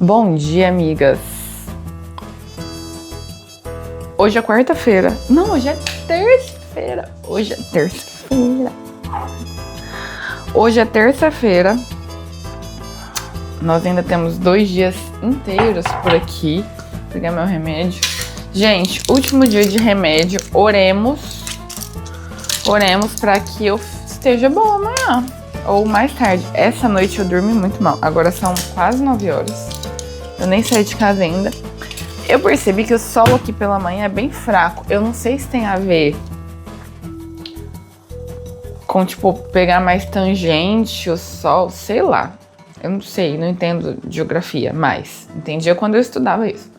Bom dia, amigas. Hoje é quarta-feira. Não, hoje é terça-feira. Hoje é terça-feira. Nós ainda temos 2 dias inteiros por aqui. Vou pegar meu remédio. Gente, último dia de remédio. Oremos para que eu esteja boa amanhã. Ou mais tarde. Essa noite eu dormi muito mal. Agora são quase 9 horas. Eu nem saí de casa ainda. Eu percebi que o sol aqui pela manhã é bem fraco. Eu não sei se tem a ver com, tipo, pegar mais tangente o sol, sei lá. Eu não sei, não entendo geografia, mas entendia quando eu estudava isso.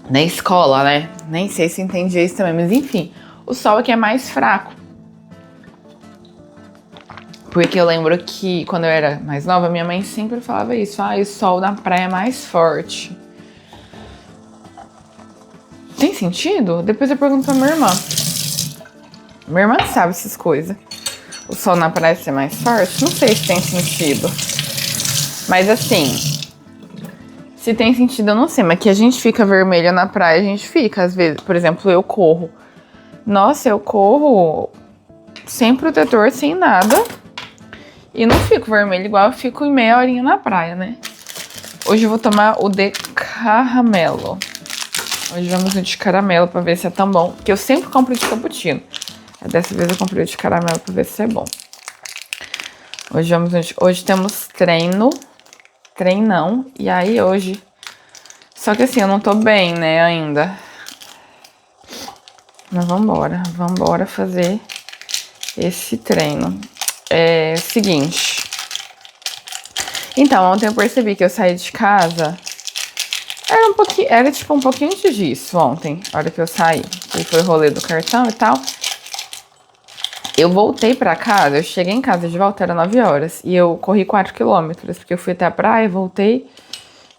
Na escola, né? Nem sei se entendia isso também, mas enfim. O sol aqui é mais fraco. Porque eu lembro que quando eu era mais nova, minha mãe sempre falava isso. Ah, o sol na praia é mais forte. Tem sentido? Depois eu pergunto pra minha irmã. Minha irmã sabe essas coisas. O sol na praia ser mais forte? Não sei se tem sentido. Mas assim, se tem sentido eu não sei. Mas que a gente fica vermelha na praia, a gente fica. Às vezes, por exemplo, eu corro. Nossa, eu corro sem protetor, sem nada. E não fico vermelho igual eu fico em meia horinha na praia, né? Hoje eu vou tomar o de caramelo. Hoje vamos no de caramelo pra ver se é tão bom. Porque eu sempre compro de cappuccino. Dessa vez eu comprei o de caramelo pra ver se é bom. Hoje temos treinão. E aí hoje... Só que assim, eu não tô bem, né, ainda. Mas vambora fazer esse treino. É o seguinte. Então, ontem eu percebi que eu saí de casa. Era tipo um pouquinho antes disso ontem, a hora que eu saí. Que foi o rolê do cartão e tal. Eu voltei pra casa, eu cheguei em casa de volta, era 9 horas. E eu corri 4 quilômetros, porque eu fui até a praia, voltei.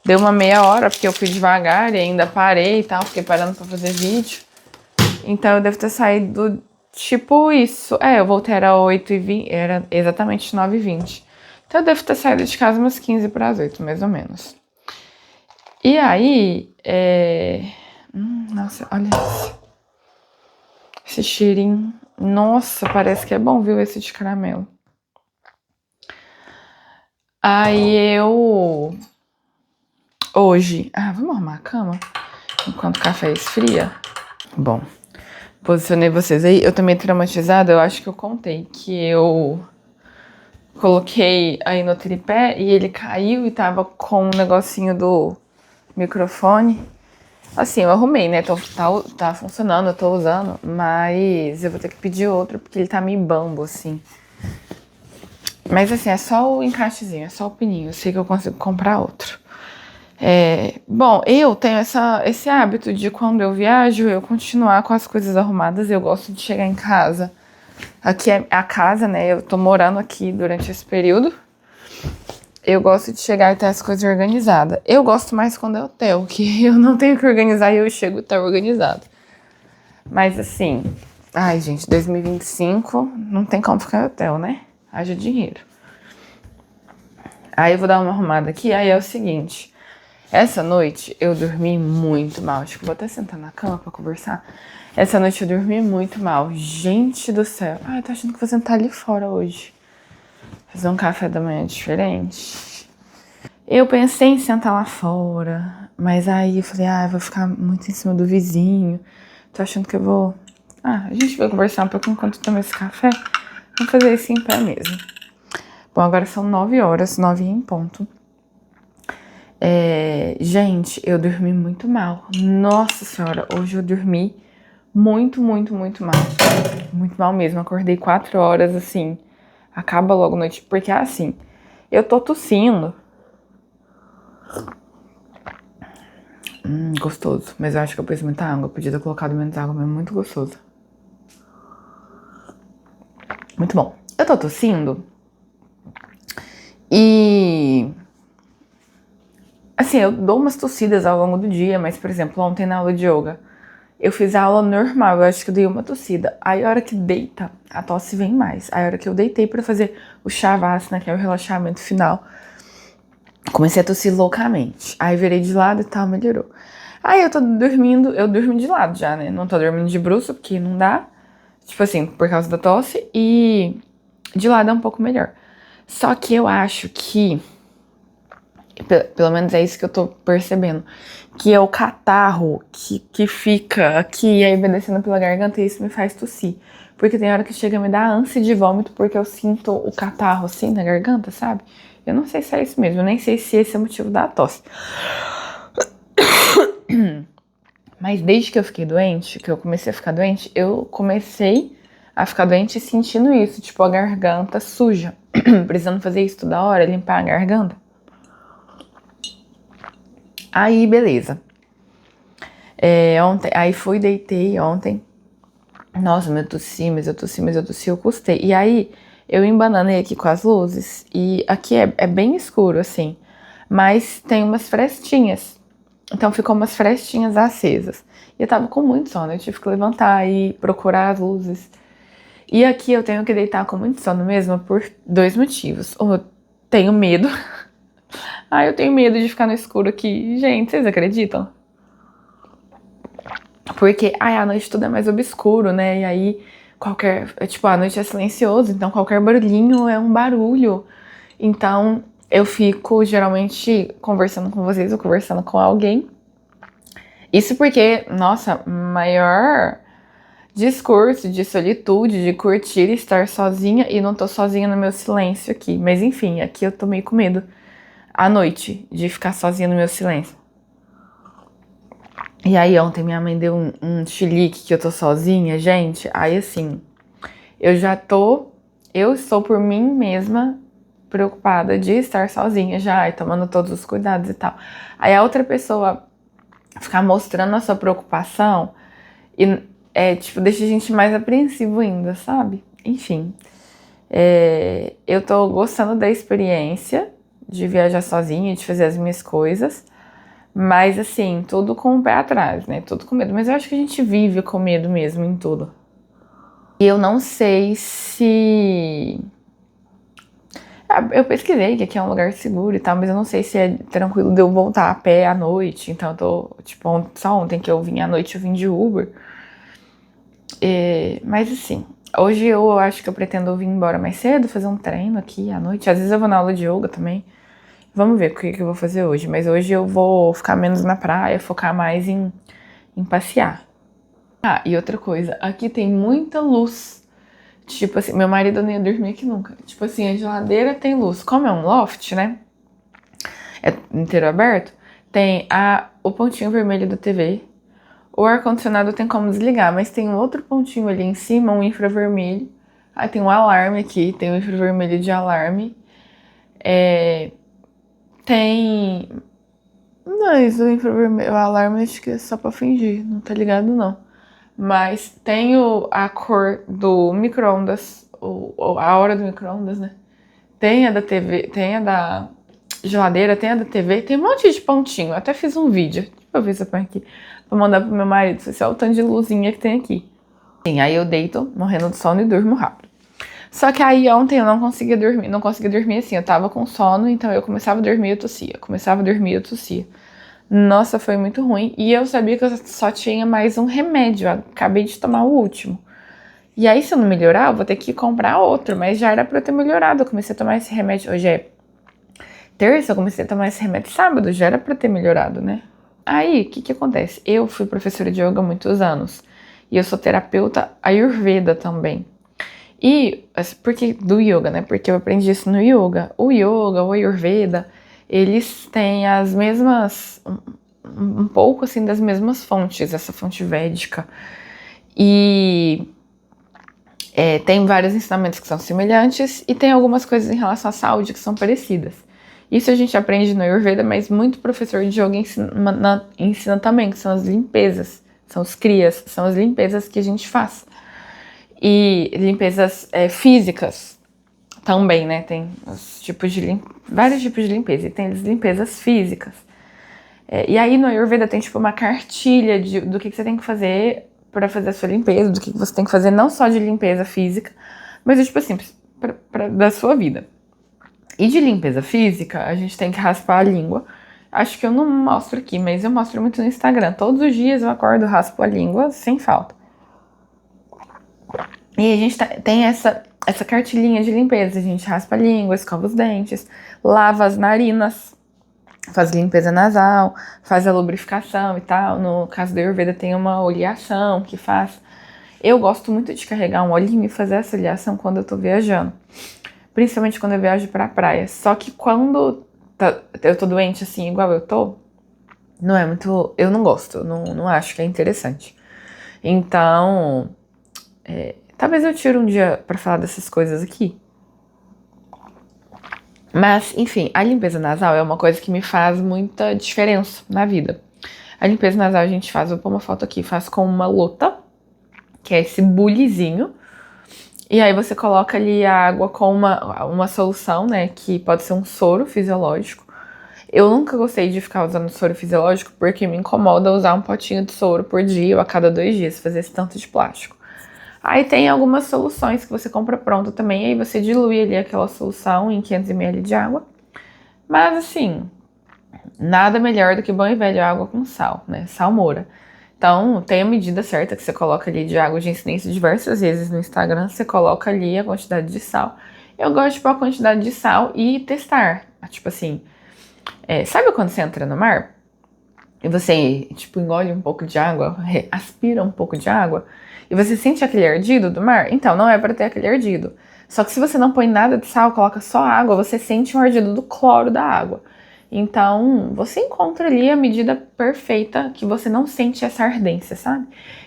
Deu uma meia hora, porque eu fui devagar e ainda parei e tal. Fiquei parando pra fazer vídeo. Então eu devo ter saído... Tipo isso. Eu voltei, era 8h20, era exatamente 9h20. Então eu devo ter saído de casa umas 15 para as 8, mais ou menos. E aí, nossa, olha isso. Esse cheirinho. Nossa, parece que é bom, viu, esse de caramelo. Aí eu... Hoje... vamos arrumar a cama? Enquanto o café esfria. Bom... Posicionei vocês aí, eu tô meio traumatizada, eu acho que eu contei que eu coloquei aí no tripé e ele caiu e tava com um negocinho do microfone. Assim, eu arrumei, né, tá funcionando, eu tô usando, mas eu vou ter que pedir outro porque ele tá meio bambo, assim. Mas assim, é só o encaixezinho, é só o pininho, eu sei que eu consigo comprar outro. Bom, eu tenho esse hábito de quando eu viajo, eu continuar com as coisas arrumadas. Eu gosto de chegar em casa. Aqui é a casa, né? Eu tô morando aqui durante esse período. Eu gosto de chegar e ter as coisas organizadas. Eu gosto mais quando é hotel, que eu não tenho que organizar e eu chego e tá organizado. Mas assim, ai gente, 2025 não tem como ficar em hotel, né? Haja dinheiro. Aí eu vou dar uma arrumada aqui, aí é o seguinte... Essa noite eu dormi muito mal. Acho que vou até sentar na cama pra conversar. Essa noite eu dormi muito mal. Gente do céu. Eu tô achando que vou sentar ali fora hoje. Fazer um café da manhã diferente. Eu pensei em sentar lá fora. Mas aí eu falei, eu vou ficar muito em cima do vizinho. Tô achando que eu vou... a gente vai conversar um pouco enquanto eu tomo esse café. Vamos fazer isso em pé mesmo. Bom, agora são 9 horas, 9 em ponto. Gente, eu dormi muito mal. Nossa senhora, hoje eu dormi muito mal. Muito mal mesmo. Acordei 4 horas, assim. Acaba logo a noite. Porque assim, eu tô tossindo. Gostoso. Mas eu acho que eu pus muita água. Eu podia ter colocado menos água, mas é muito gostoso. Muito bom. Eu tô tossindo. E... assim, eu dou umas tossidas ao longo do dia, mas, por exemplo, ontem na aula de yoga, eu fiz a aula normal, eu acho que eu dei uma tossida. Aí a hora que deita, a tosse vem mais. Aí a hora que eu deitei pra fazer o Shavasana, que é o relaxamento final, comecei a tossir loucamente. Aí virei de lado e tal, melhorou. Aí eu tô dormindo, eu durmo de lado já, né? Não tô dormindo de bruço, porque não dá. Tipo assim, por causa da tosse. E de lado é um pouco melhor. Só que eu acho que, pelo menos é isso que eu tô percebendo, que é o catarro que fica aqui e aí vai descendo pela garganta e isso me faz tossir. Porque tem hora que chega a me dar ânsia de vômito porque eu sinto o catarro assim na garganta, sabe? Eu não sei se é isso mesmo, eu nem sei se esse é o motivo da tosse. Mas desde que eu fiquei doente, que eu comecei a ficar doente, eu comecei a ficar doente sentindo isso, tipo a garganta suja. Precisando fazer isso toda hora, limpar a garganta. Aí, beleza. Aí fui, deitei ontem. Nossa, mas eu tossi, eu custei. E aí, eu embananei aqui com as luzes. E aqui é bem escuro, assim. Mas tem umas frestinhas. Então, ficou umas frestinhas acesas. E eu tava com muito sono. Eu tive que levantar e procurar as luzes. E aqui eu tenho que deitar com muito sono mesmo por 2 motivos. Um, eu tenho medo. Eu tenho medo de ficar no escuro aqui. Gente, vocês acreditam? Porque, a noite tudo é mais obscuro, né? E aí, a noite é silencioso, então qualquer barulhinho é um barulho. Então, eu fico geralmente conversando com vocês ou conversando com alguém. Isso porque, nossa, maior discurso de solitude, de curtir estar sozinha e não tô sozinha no meu silêncio aqui. Mas enfim, aqui eu tô meio com medo à noite de ficar sozinha no meu silêncio. E aí ontem minha mãe deu um chilique que eu tô sozinha, gente. Aí assim, eu estou por mim mesma preocupada de estar sozinha já, e tomando todos os cuidados e tal. Aí a outra pessoa ficar mostrando a sua preocupação e tipo, deixa a gente mais apreensivo ainda, sabe? Enfim, eu tô gostando da experiência de viajar sozinha, de fazer as minhas coisas. Mas assim, tudo com o pé atrás, né? Tudo com medo. Mas eu acho que a gente vive com medo mesmo em tudo. E eu não sei se... Eu pesquisei que aqui é um lugar seguro e tal, mas eu não sei se é tranquilo de eu voltar a pé à noite. Então eu tô, tipo, só ontem que eu vim à noite, eu vim de Uber. Mas assim, hoje eu acho que eu pretendo vir embora mais cedo, fazer um treino aqui à noite. Às vezes eu vou na aula de yoga também. Vamos ver o que eu vou fazer hoje. Mas hoje eu vou ficar menos na praia, focar mais em passear. E outra coisa, aqui tem muita luz. Tipo assim, meu marido não ia dormir aqui nunca. Tipo assim, a geladeira tem luz. Como é um loft, né? É inteiro aberto. Tem o pontinho vermelho da TV. O ar-condicionado tem como desligar, mas tem um outro pontinho ali em cima, um infravermelho. Aí tem um alarme aqui, tem um infravermelho de alarme. Tem... Mas o infravermelho, o alarme acho que é só pra fingir, não tá ligado não. Mas tem a cor do micro-ondas, a hora do micro-ondas, né? Tem a da TV, tem a da geladeira, tem a da TV, tem um monte de pontinho. Eu até fiz um vídeo, deixa eu ver se eu ponho aqui, pra mandar pro meu marido, se é o tanto de luzinha que tem aqui. Sim, aí eu deito, morrendo de sono e durmo rápido. Só que aí ontem eu não conseguia dormir assim, eu tava com sono, então eu começava a dormir e eu tossia, começava a dormir e eu tossia. Nossa, foi muito ruim. E eu sabia que eu só tinha mais um remédio. Eu acabei de tomar o último. E aí, se eu não melhorar, eu vou ter que comprar outro. Mas já era pra eu ter melhorado. Eu comecei a tomar esse remédio. Hoje é terça, eu comecei a tomar esse remédio sábado. Já era pra eu ter melhorado, né? Aí, o que acontece? Eu fui professora de yoga há muitos anos. E eu sou terapeuta Ayurveda também. Porque do yoga, né? Porque eu aprendi isso no yoga. O yoga, o Ayurveda, eles têm as mesmas, um pouco assim das mesmas fontes, essa fonte védica. E tem vários ensinamentos que são semelhantes e tem algumas coisas em relação à saúde que são parecidas. Isso a gente aprende no Ayurveda, mas muito professor de yoga ensina também, que são as limpezas, são os kriyas, são as limpezas que a gente faz. E limpezas físicas também, né? Tem vários tipos de limpeza e tem as limpezas físicas. E aí no Ayurveda tem tipo uma cartilha do que você tem que fazer pra fazer a sua limpeza, do que você tem que fazer não só de limpeza física, mas tipo assim, da sua vida. E de limpeza física, a gente tem que raspar a língua. Acho que eu não mostro aqui, mas eu mostro muito no Instagram. Todos os dias eu acordo, raspo a língua, sem falta. E a gente tem essa cartilhinha de limpeza. A gente raspa a língua, escova os dentes, lava as narinas, faz limpeza nasal, faz a lubrificação e tal. No caso da Ayurveda tem uma oleação que faz. Eu gosto muito de carregar um olhinho e fazer essa oleação quando eu tô viajando. Principalmente quando eu viajo pra praia. Só que quando eu tô doente assim, igual eu tô, não é muito... Eu não gosto, não acho que é interessante. Então, talvez eu tire um dia pra falar dessas coisas aqui. Mas, enfim, a limpeza nasal é uma coisa que me faz muita diferença na vida. A limpeza nasal a gente faz, vou pôr uma foto aqui, faz com uma lota, que é esse bulizinho. E aí você coloca ali a água com uma solução, né, que pode ser um soro fisiológico. Eu nunca gostei de ficar usando soro fisiológico porque me incomoda usar um potinho de soro por dia ou a cada 2 dias, fazer esse tanto de plástico. Aí tem algumas soluções que você compra pronto também, aí você dilui ali aquela solução em 500 ml de água. Mas assim, nada melhor do que bom e velho água com sal, né, salmoura. Então, tem a medida certa que você coloca ali de água. Eu já ensinei isso diversas vezes no Instagram. Você coloca ali a quantidade de sal. Eu gosto de pôr a quantidade de sal e testar. Tipo assim, sabe quando você entra no mar? E você, tipo, engole um pouco de água, aspira um pouco de água, e você sente aquele ardido do mar? Então, não é para ter aquele ardido. Só que se você não põe nada de sal, coloca só água, você sente um ardido do cloro da água. Então, você encontra ali a medida perfeita que você não sente essa ardência, sabe?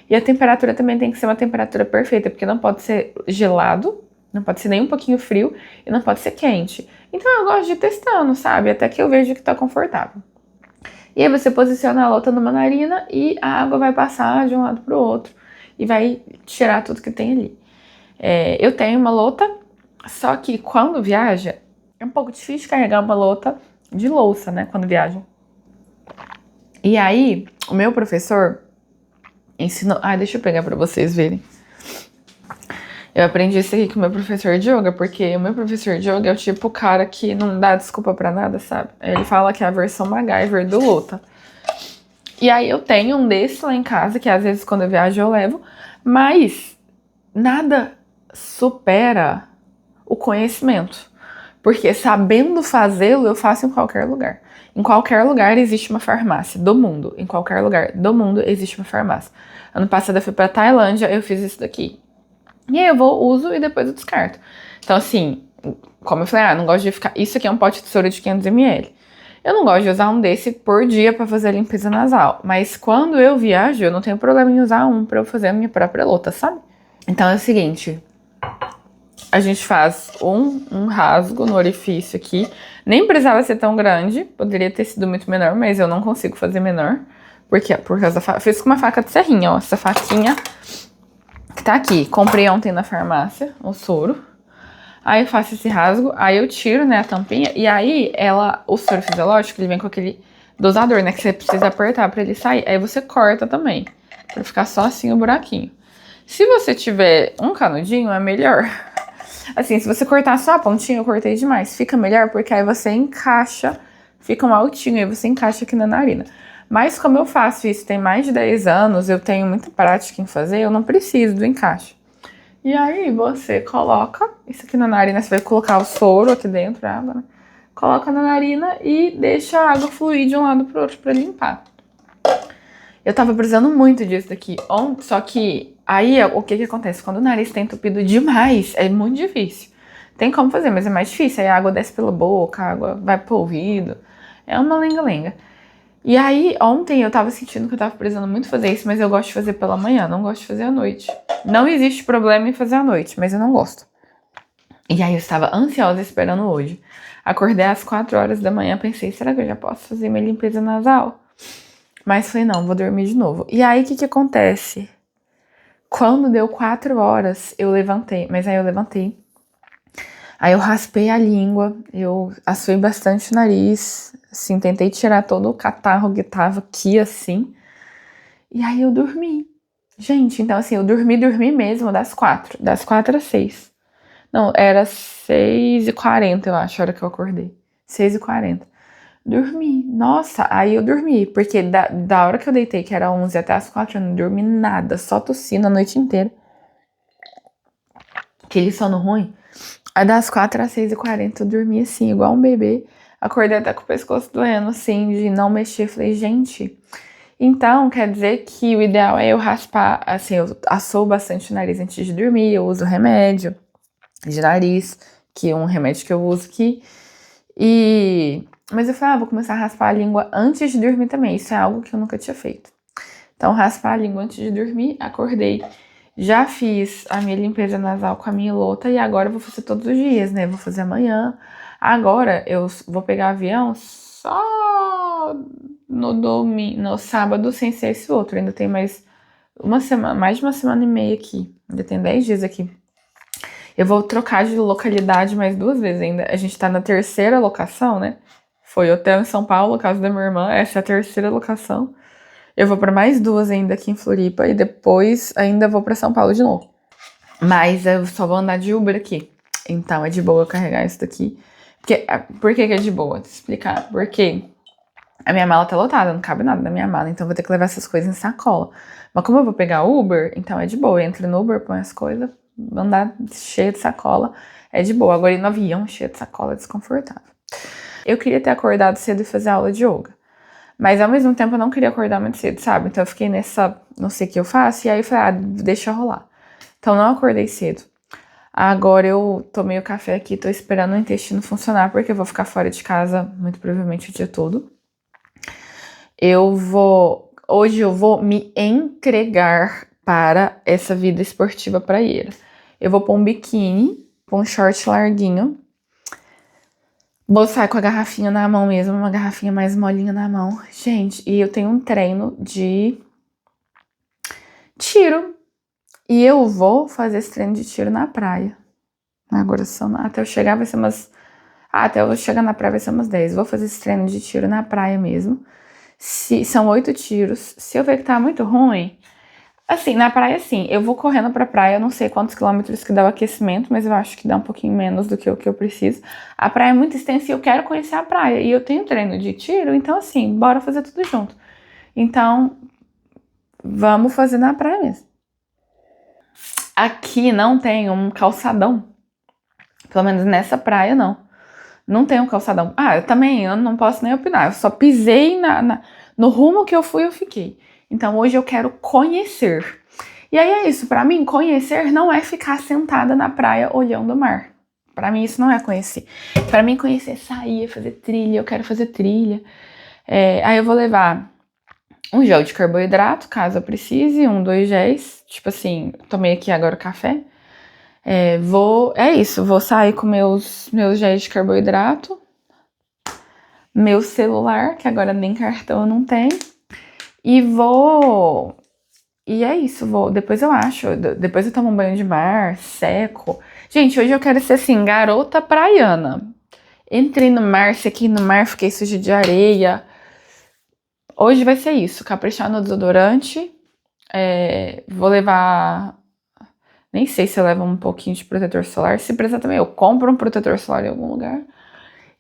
E a temperatura também tem que ser uma temperatura perfeita, porque não pode ser gelado, não pode ser nem um pouquinho frio e não pode ser quente. Então, eu gosto de ir testando, sabe? Até que eu vejo que tá confortável. E aí você posiciona a lota numa narina e a água vai passar de um lado pro outro e vai tirar tudo que tem ali. Eu tenho uma lota, só que quando viaja, é um pouco difícil carregar uma lota de louça, né, quando viaja. E aí, o meu professor ensinou... deixa eu pegar pra vocês verem. Eu aprendi isso aqui com o meu professor de yoga, porque o meu professor de yoga é o tipo cara que não dá desculpa pra nada, sabe? Ele fala que é a versão MacGyver do luta. E aí eu tenho um desse lá em casa, que às vezes quando eu viajo eu levo, mas nada supera o conhecimento. Porque sabendo fazê-lo, eu faço em qualquer lugar. Em qualquer lugar existe uma farmácia do mundo. Em qualquer lugar do mundo existe uma farmácia. Ano passado eu fui pra Tailândia, eu fiz isso daqui. E aí eu uso e depois eu descarto. Então assim, como eu falei, não gosto de ficar... Isso aqui é um pote de soro de 500 ml. Eu não gosto de usar um desse por dia pra fazer a limpeza nasal. Mas quando eu viajo, eu não tenho problema em usar um pra eu fazer a minha própria lota, sabe? Então é o seguinte... A gente faz um rasgo no orifício aqui. Nem precisava ser tão grande. Poderia ter sido muito menor, mas eu não consigo fazer menor. Por quê? Por causa da faca. Fiz com uma faca de serrinha, ó. Essa faquinha que tá aqui. Comprei ontem na farmácia, o soro. Aí eu faço esse rasgo. Aí eu tiro, né, a tampinha. E aí, o soro fisiológico, ele vem com aquele dosador, né, que você precisa apertar pra ele sair. Aí você corta também. Pra ficar só assim o buraquinho. Se você tiver um canudinho, é melhor. Assim, se você cortar só a pontinha, eu cortei demais. Fica melhor porque aí você encaixa, fica um altinho, aí você encaixa aqui na narina. Mas como eu faço isso tem mais de 10 anos, eu tenho muita prática em fazer, eu não preciso do encaixe. E aí você coloca isso aqui na narina, você vai colocar o soro aqui dentro, a água, né? Coloca na narina e deixa a água fluir de um lado pro outro pra limpar. Eu tava precisando muito disso daqui ontem, só que aí o que acontece? Quando o nariz tá entupido demais, é muito difícil. Tem como fazer, mas é mais difícil. Aí a água desce pela boca, a água vai pro ouvido. É uma lenga-lenga. E aí ontem eu tava sentindo que eu tava precisando muito fazer isso, mas eu gosto de fazer pela manhã, não gosto de fazer à noite. Não existe problema em fazer à noite, mas eu não gosto. E aí eu estava ansiosa esperando hoje. Acordei às 4 horas da manhã, pensei, será que eu já posso fazer minha limpeza nasal? Mas falei, não, vou dormir de novo. E aí, o que acontece? Quando deu 4 horas, eu levantei. Mas aí eu levantei. Aí eu raspei a língua, eu assuei bastante o nariz, assim, tentei tirar todo o catarro que tava aqui, assim. E aí eu dormi. Gente, então assim, eu dormi mesmo das 4 às 6. Não, era 6h40, eu acho, a hora que eu acordei. 6h40. Dormi. Nossa, aí eu dormi, porque da hora que eu deitei, que era 11 até as 4, eu não dormi nada, só tossindo a noite inteira. Aquele sono ruim. Aí das 4 às 6h40 eu dormi assim, igual um bebê. Acordei até com o pescoço doendo, assim, de não mexer. Falei, gente, então quer dizer que o ideal é eu raspar, assim, eu assoo bastante o nariz antes de dormir, eu uso remédio de nariz, que é um remédio que eu uso aqui. Mas eu falei, vou começar a raspar a língua antes de dormir também. Isso é algo que eu nunca tinha feito. Então, raspar a língua antes de dormir, acordei. Já fiz a minha limpeza nasal com a minha lota e agora eu vou fazer todos os dias, né? Vou fazer amanhã. Agora eu vou pegar avião só no sábado, sem ser esse outro. Ainda tem mais de uma semana e meia aqui. Ainda tem 10 dias aqui. Eu vou trocar de localidade mais 2 vezes ainda. A gente tá na terceira locação, né? Foi hotel em São Paulo, casa da minha irmã. Essa é a terceira locação. Eu vou pra mais 2 ainda aqui em Floripa e depois ainda vou pra São Paulo de novo. Mas eu só vou andar de Uber aqui. Então é de boa eu carregar isso daqui. Por que é de boa? Vou te explicar. Porque a minha mala tá lotada, não cabe nada na minha mala. Então eu vou ter que levar essas coisas em sacola. Mas como eu vou pegar Uber, então é de boa. Eu entro no Uber, põe as coisas, andar cheia de sacola. É de boa. Agora ir no avião cheia de sacola é desconfortável. Eu queria ter acordado cedo e fazer aula de yoga. Mas ao mesmo tempo eu não queria acordar muito cedo, sabe? Então eu fiquei nessa, não sei o que eu faço, e aí eu falei, deixa rolar. Então não acordei cedo. Agora eu tomei o café aqui, tô esperando o intestino funcionar, porque eu vou ficar fora de casa, muito provavelmente o dia todo. Hoje eu vou me entregar para essa vida esportiva praieira. Eu vou pôr um biquíni, pôr um short larguinho. Vou sair com a garrafinha na mão mesmo, uma garrafinha mais molinha na mão. Gente, e eu tenho um treino de tiro. E eu vou fazer esse treino de tiro na praia. Agora até eu chegar vai ser umas... até eu chegar na praia vai ser umas 10. Vou fazer esse treino de tiro na praia mesmo. São 8 tiros. Se eu ver que tá muito ruim... Assim, na praia, sim, eu vou correndo pra praia, eu não sei quantos quilômetros que dá o aquecimento, mas eu acho que dá um pouquinho menos do que o que eu preciso. A praia é muito extensa e eu quero conhecer a praia. E eu tenho treino de tiro, então assim, bora fazer tudo junto. Então, vamos fazer na praia mesmo. Aqui não tem um calçadão. Pelo menos nessa praia, não. Não tem um calçadão. Eu não posso nem opinar. Eu só pisei no rumo que eu fui, eu fiquei. Então hoje eu quero conhecer. E aí é isso, pra mim conhecer não é ficar sentada na praia olhando o mar. Pra mim isso não é conhecer. Pra mim conhecer é sair, fazer trilha, eu quero fazer trilha. Aí eu vou levar um gel de carboidrato, caso eu precise, 2 géis. Tipo assim, tomei aqui agora o café. Vou sair com meus géis de carboidrato. Meu celular, que agora nem cartão eu não tenho. E é isso, depois depois eu tomo um banho de mar, seco. Gente, hoje eu quero ser assim, garota praiana. Entrei no mar, sequei no mar, fiquei suja de areia. Hoje vai ser isso, caprichar no desodorante. Vou levar... Nem sei se eu levo um pouquinho de protetor solar. Se precisar também, eu compro um protetor solar em algum lugar.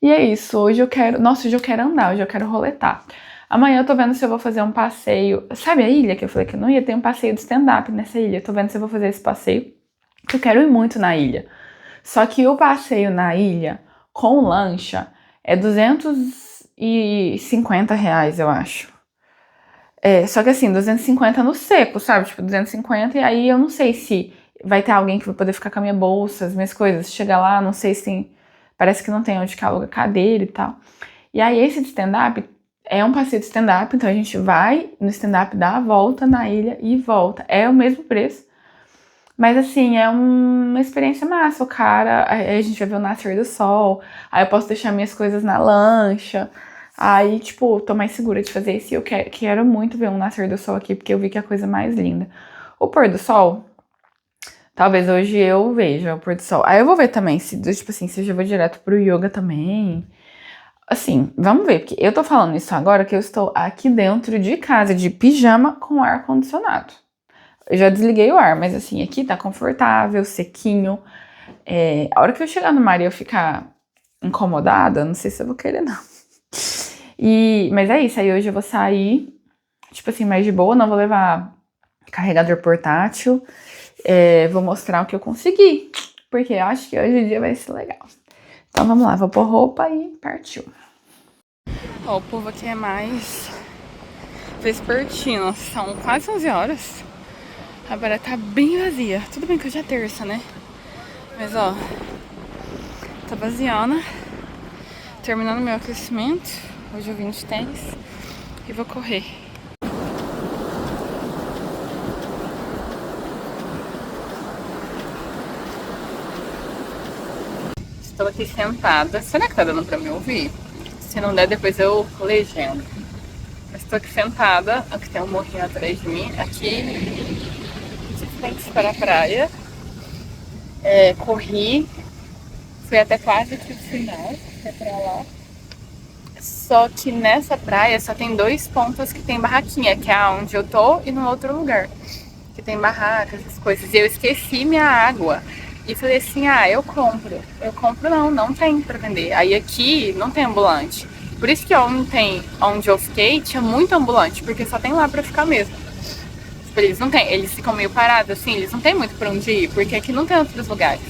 E é isso, hoje eu quero andar, hoje eu quero roletar. Amanhã eu tô vendo se eu vou fazer um passeio. Sabe a ilha que eu falei que eu não ia? Tem um passeio de stand-up nessa ilha. Eu tô vendo se eu vou fazer esse passeio. Eu quero ir muito na ilha. Só que o passeio na ilha com lancha é R$250, eu acho. Só que assim, 250 no seco, sabe? Tipo, 250 e aí eu não sei se vai ter alguém que vai poder ficar com a minha bolsa, as minhas coisas. Chega lá, não sei se tem... Parece que não tem onde que aluga cadeira e tal. E aí esse de stand-up é um passeio de stand-up, então a gente vai no stand-up, dá a volta na ilha e volta. É o mesmo preço. Mas assim, é uma experiência massa. O cara, aí a gente vai ver o nascer do sol, aí eu posso deixar minhas coisas na lancha. Aí, tipo, tô mais segura de fazer isso e eu quero muito ver um nascer do sol aqui, porque eu vi que é a coisa mais linda. O pôr do sol Talvez hoje eu veja o pôr do sol. Aí eu vou ver também se, tipo assim, se eu já vou direto pro yoga também. Assim, vamos ver, porque eu tô falando isso agora que eu estou aqui dentro de casa, de pijama com ar-condicionado. Eu já desliguei o ar, mas assim, aqui tá confortável, sequinho. A hora que eu chegar no mar e eu ficar incomodada, não sei se eu vou querer, não. Mas é isso, aí hoje eu vou sair, tipo assim, mais de boa, não vou levar carregador portátil. Vou mostrar o que eu consegui, porque eu acho que hoje o dia vai ser legal. Então vamos lá, vou pôr roupa e partiu. Ó, o povo aqui é mais vespertino, são quase 11 horas. Agora tá bem vazia. Tudo bem que hoje é terça, né? Mas ó, tá vaziona. Terminando meu aquecimento. Hoje eu vim de tênis e vou correr. Estou aqui sentada. Será que tá dando pra me ouvir? Se não der, depois eu legendo. Mas estou aqui sentada. Aqui tem um morrinho atrás de mim. Aqui, de frente para a praia. Corri. Fui até quase que o final. Até pra lá. Só que nessa praia só tem 2 pontos que tem barraquinha, que é onde eu tô e no outro lugar. Que tem barracas, essas coisas. E eu esqueci minha água. E falei assim, eu compro. Eu compro não tem pra vender. Aí aqui não tem ambulante. Por isso que ontem, onde eu fiquei, tinha muito ambulante, porque só tem lá pra ficar mesmo. Eles não tem, eles ficam meio parados assim, eles não tem muito pra onde ir, porque aqui não tem outros lugares.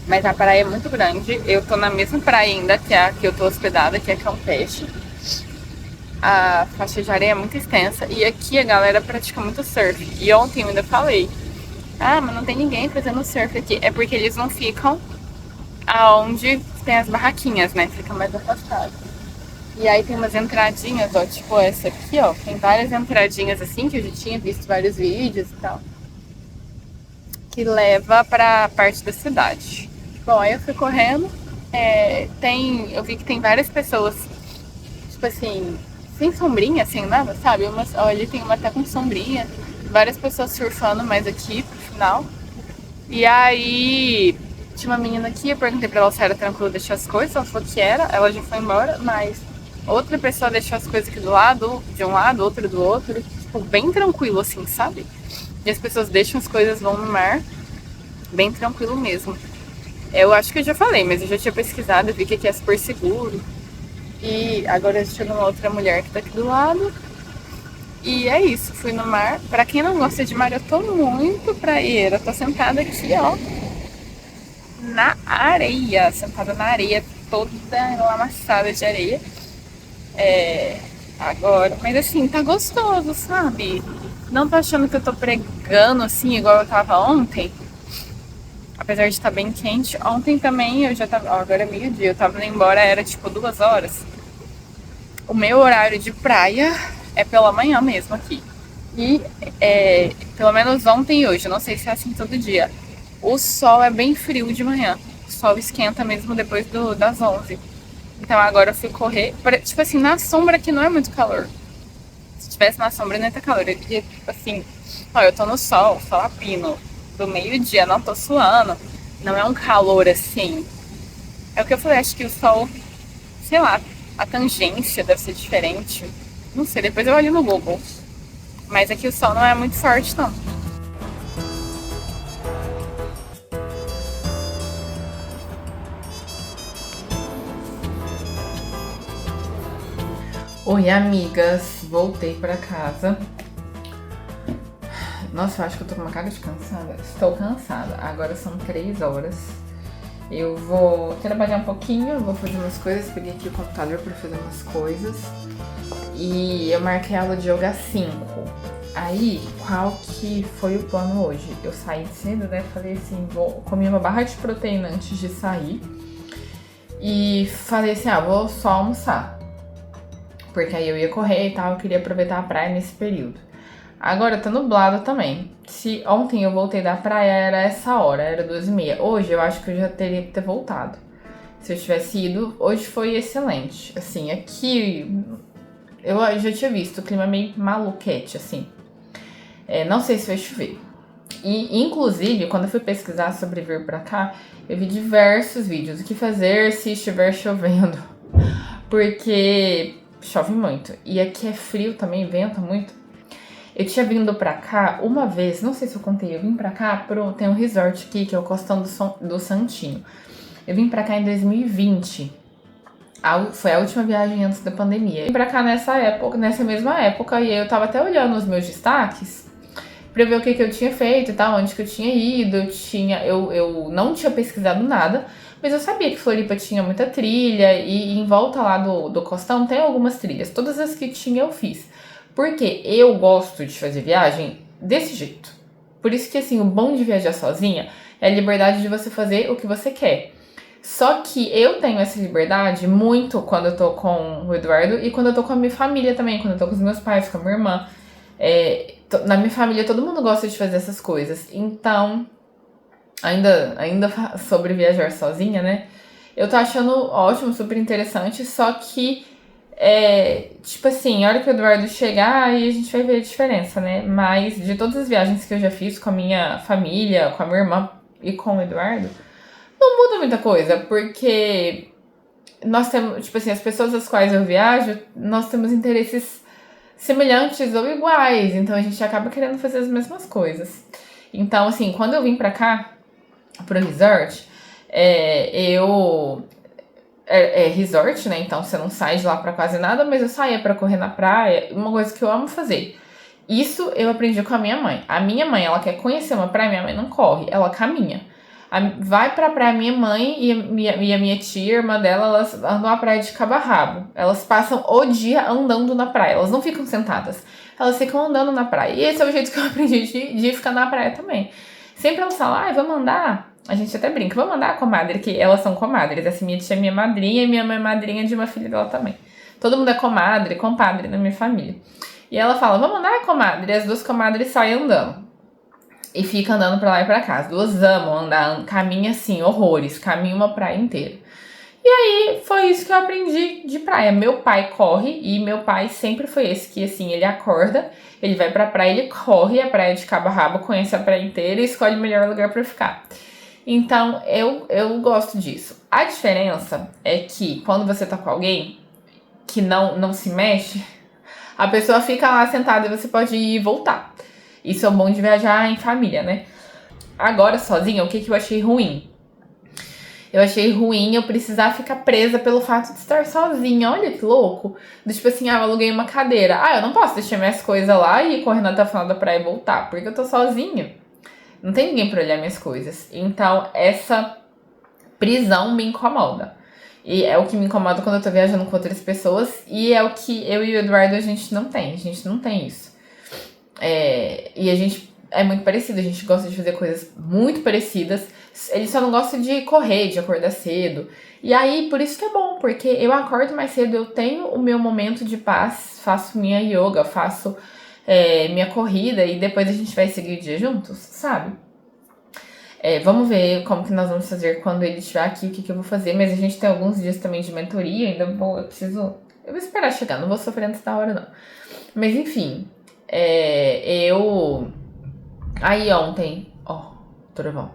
Mas a praia é muito grande. Eu tô na mesma praia ainda, que é a que eu tô hospedada, que é Campeche. A faixa de areia é muito extensa. E aqui a galera pratica muito surf. E ontem eu ainda falei, mas não tem ninguém fazendo surf aqui. É porque eles não ficam aonde tem as barraquinhas, né? Fica mais afastado. E aí tem umas entradinhas, ó, tipo essa aqui, ó. Tem várias entradinhas assim, que eu já tinha visto vários vídeos e tal. Que leva pra parte da cidade. Bom, aí eu fui correndo. Eu vi que tem várias pessoas, tipo assim, sem sombrinha, sem nada, sabe? Ali tem uma até com sombrinha. Várias pessoas surfando mais aqui pro final. E aí tinha uma menina aqui, eu perguntei pra ela se era tranquilo deixar as coisas. Ela falou que era, ela já foi embora, mas outra pessoa deixou as coisas aqui do lado, de um lado, outra do outro. Tipo, bem tranquilo, assim, sabe? E as pessoas deixam as coisas, vão no mar. Bem tranquilo mesmo. Eu acho que eu já falei, mas eu já tinha pesquisado, vi que aqui é super seguro. E agora chegou uma outra mulher que tá aqui do lado. E é isso, fui no mar. Pra quem não gosta de mar, eu tô muito praieira. Tô sentada aqui, ó, na areia. Sentada na areia, toda lamaçada de areia. Agora, mas assim, tá gostoso, sabe? Não tô achando que eu tô pregando assim, igual eu tava ontem. Apesar de estar bem quente. Ontem também eu já tava. Agora é meio-dia, eu tava indo embora, era tipo 2 horas. O meu horário de praia é pela manhã mesmo aqui. E pelo menos ontem e hoje, eu não sei se é assim todo dia. O sol é bem frio de manhã. O sol esquenta mesmo depois das 11. Então agora eu fui correr. Tipo assim, na sombra aqui não é muito calor. Se tivesse na sombra não ia ter calor. Tipo assim, ó, eu tô no sol a pino. Do meio-dia, não tô suando. Não é um calor assim. É o que eu falei, acho que o sol, sei lá, a tangência deve ser diferente. Não sei, depois eu olho no Google. Mas aqui o sol não é muito forte, não. Oi, amigas. Voltei pra casa. Nossa, eu acho que eu tô com uma cara de cansada. Estou cansada. Agora são 3 horas. Eu vou trabalhar um pouquinho, vou fazer umas coisas. Peguei aqui o computador pra fazer umas coisas. E eu marquei a aula de yoga 5. Aí, qual que foi o plano hoje? Eu saí cedo, né? Falei assim, comi uma barra de proteína antes de sair. E falei assim, vou só almoçar. Porque aí eu ia correr e tal, eu queria aproveitar a praia nesse período. Agora tá nublado também. Se ontem eu voltei da praia, era essa hora, era 2h30. Hoje eu acho que eu já teria que ter voltado. Se eu tivesse ido, hoje foi excelente. Assim, aqui eu já tinha visto o clima meio maluquete, assim. Não sei se vai chover. E, inclusive, quando eu fui pesquisar sobre vir pra cá, eu vi diversos vídeos. O que fazer se estiver chovendo. Porque chove muito. E aqui é frio também, venta muito. Eu tinha vindo pra cá uma vez, não sei se eu contei, eu vim pra cá, tem um resort aqui, que é o Costão do Santinho. Eu vim pra cá em 2020. Foi a última viagem antes da pandemia. Eu vim pra cá nessa mesma época, e aí eu tava até olhando os meus destaques pra ver o que eu tinha feito e tal, onde que eu tinha ido. Eu não tinha pesquisado nada, mas eu sabia que Floripa tinha muita trilha, e em volta lá do Costão tem algumas trilhas. Todas as que tinha eu fiz. Porque eu gosto de fazer viagem desse jeito. Por isso que, assim, o bom de viajar sozinha é a liberdade de você fazer o que você quer. Só que eu tenho essa liberdade muito quando eu tô com o Eduardo e quando eu tô com a minha família também, quando eu tô com os meus pais, com a minha irmã. Na minha família todo mundo gosta de fazer essas coisas. Então, ainda sobre viajar sozinha, né? Eu tô achando ótimo, super interessante, só que tipo assim, a hora que o Eduardo chegar, aí a gente vai ver a diferença, né? Mas de todas as viagens que eu já fiz com a minha família, com a minha irmã e com o Eduardo, não muda muita coisa, porque nós temos, tipo assim, as pessoas às quais eu viajo, nós temos interesses semelhantes ou iguais, então a gente acaba querendo fazer as mesmas coisas. Então, assim, quando eu vim pra cá, pro resort, eu resort, né? Então você não sai de lá pra quase nada, mas eu saía pra correr na praia, uma coisa que eu amo fazer. Isso eu aprendi com a minha mãe. A minha mãe, ela quer conhecer uma praia, minha mãe não corre, ela caminha. Vai pra praia, minha mãe e a minha tia, irmã dela, elas andam na praia de cabo a rabo. Elas passam o dia andando na praia, elas não ficam sentadas. Elas ficam andando na praia. E esse é o jeito que eu aprendi de ficar na praia também. Sempre elas falam, vamos andar. A gente até brinca, vamos andar, comadre, que elas são comadres. Essa minha tia é minha madrinha e minha mãe é madrinha de uma filha dela também. Todo mundo é comadre, compadre na minha família. E ela fala, vamos andar, comadre. E as duas comadres saem andando. E fica andando pra lá e pra cá. As duas amam andar, caminha assim, horrores. Caminha uma praia inteira. E aí, foi isso que eu aprendi de praia. Meu pai corre, e meu pai sempre foi esse que, assim, ele acorda, ele vai pra praia, ele corre a praia de cabo a rabo, conhece a praia inteira e escolhe o melhor lugar pra ficar. Então, eu gosto disso. A diferença é que quando você tá com alguém que não se mexe, a pessoa fica lá sentada e você pode ir e voltar. Isso é o bom de viajar em família, né? Agora, sozinha, o que eu achei ruim? Eu achei ruim eu precisar ficar presa pelo fato de estar sozinha. Olha que louco. Tipo assim, eu aluguei uma cadeira. Eu não posso deixar minhas coisas lá e ir correndo até o final da praia e voltar, porque eu tô sozinha. Não tem ninguém pra olhar minhas coisas. Então, essa prisão me incomoda. E é o que me incomoda quando eu tô viajando com outras pessoas. E é o que eu e o Eduardo, a gente não tem. A gente não tem isso. E a gente é muito parecido. A gente gosta de fazer coisas muito parecidas. Ele só não gosta de correr, de acordar cedo. E aí, por isso que é bom. Porque eu acordo mais cedo, eu tenho o meu momento de paz. Faço minha yoga, faço minha corrida. E depois a gente vai seguir o dia juntos, sabe? Vamos ver como que nós vamos fazer quando ele estiver aqui, o que eu vou fazer. Mas a gente tem alguns dias também de mentoria, ainda eu vou esperar chegar, não vou sofrer antes da hora, não. Mas enfim, Aí ontem, trovão.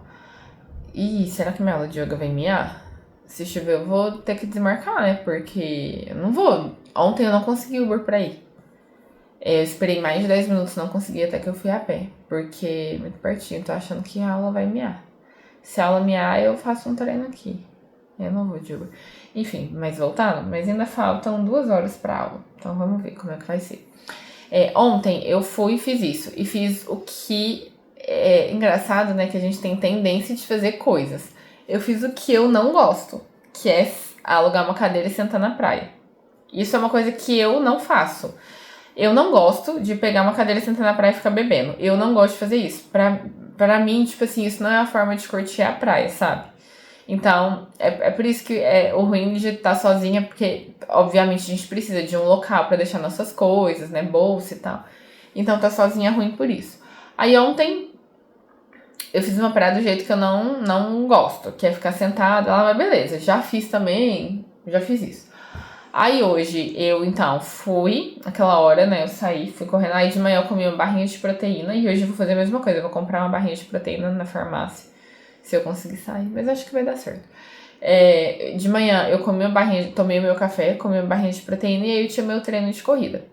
Ih, será que minha aula de yoga vai miar? Se chover eu vou ter que desmarcar, né? Porque eu não vou. Ontem eu não consegui Uber pra ir. Eu esperei mais de 10 minutos, não consegui até que eu fui a pé. Porque é muito pertinho, tô achando que a aula vai miar. Se a aula miar, eu faço um treino aqui. Eu não vou de Uber. Enfim, mas voltando, mas ainda faltam 2 horas pra aula. Então vamos ver como é que vai ser. Ontem eu fui e fiz isso. E fiz o que é engraçado, né? Que a gente tem tendência de fazer coisas. Eu fiz o que eu não gosto, que é alugar uma cadeira e sentar na praia. Isso é uma coisa que eu não faço. Eu não gosto de pegar uma cadeira e sentar na praia e ficar bebendo. Eu não gosto de fazer isso. Pra mim, tipo assim, isso não é a forma de curtir a praia, sabe? Então, é por isso que é o ruim de estar sozinha, porque, obviamente, a gente precisa de um local pra deixar nossas coisas, né? Bolsa e tal. Então, tá sozinha é ruim por isso. Aí, ontem, eu fiz uma praia do jeito que eu não gosto, que é ficar sentada lá, mas beleza, já fiz também, já fiz isso. Aí hoje eu, então, fui, aquela hora, né, eu saí, fui correndo. Aí de manhã eu comi uma barrinha de proteína e hoje eu vou fazer a mesma coisa. Eu vou comprar uma barrinha de proteína na farmácia, se eu conseguir sair, mas acho que vai dar certo. De manhã eu comi uma barrinha, tomei o meu café, comi uma barrinha de proteína e aí eu tinha meu treino de corrida.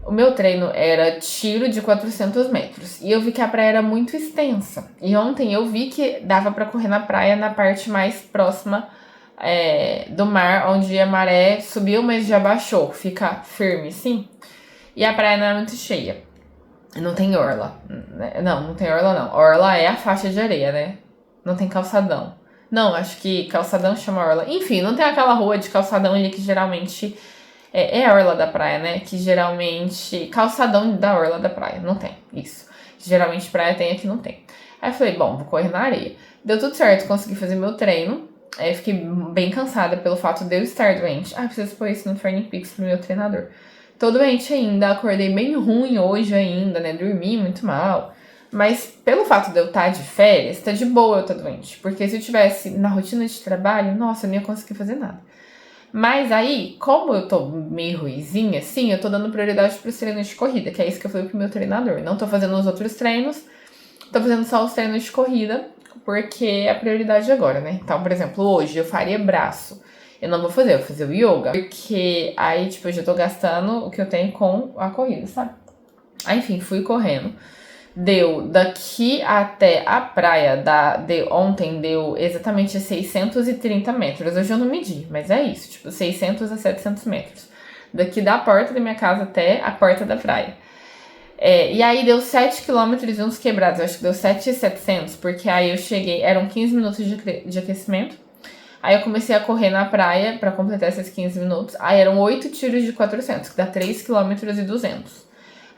O meu treino era tiro de 400 metros e eu vi que a praia era muito extensa. E ontem eu vi que dava pra correr na praia na parte mais próxima do mar, onde a maré subiu, mas já baixou, fica firme, sim. E a praia não é muito cheia. Não tem orla. Não tem orla não. Orla é a faixa de areia, né? Não tem calçadão. Não, acho que calçadão chama orla. Enfim, não tem aquela rua de calçadão ali que geralmente é a orla da praia, né? Que geralmente... Calçadão da orla da praia. Não tem, isso. Que geralmente praia tem, aqui não tem. Aí eu falei, bom, vou correr na areia. Deu tudo certo, consegui fazer meu treino. Aí eu fiquei bem cansada pelo fato de eu estar doente. Preciso pôr isso no Training Peaks pro meu treinador. Tô doente ainda, acordei bem ruim hoje ainda, né? Dormi muito mal. Mas pelo fato de eu estar de férias, tá de boa eu estar doente. Porque se eu tivesse na rotina de trabalho, nossa, eu não ia conseguir fazer nada. Mas aí, como eu tô meio ruizinha, assim, eu tô dando prioridade pros treinos de corrida, que é isso que eu falei pro meu treinador. Não tô fazendo os outros treinos, tô fazendo só os treinos de corrida, porque é a prioridade agora, né? Então, por exemplo, hoje eu faria braço. Eu não vou fazer, eu vou fazer o yoga, porque aí, tipo, eu já tô gastando o que eu tenho com a corrida, sabe? Aí, enfim, fui correndo. Deu daqui até a praia, ontem deu exatamente 630 metros. Hoje eu não medi, mas é isso, tipo, 600 a 700 metros. Daqui da porta da minha casa até a porta da praia. E aí deu 7 quilômetros e uns quebrados, eu acho que deu 7.700, porque aí eu cheguei, eram 15 minutos de aquecimento. Aí eu comecei a correr na praia pra completar esses 15 minutos. Aí eram 8 tiros de 400, que dá 3 quilômetros e 200.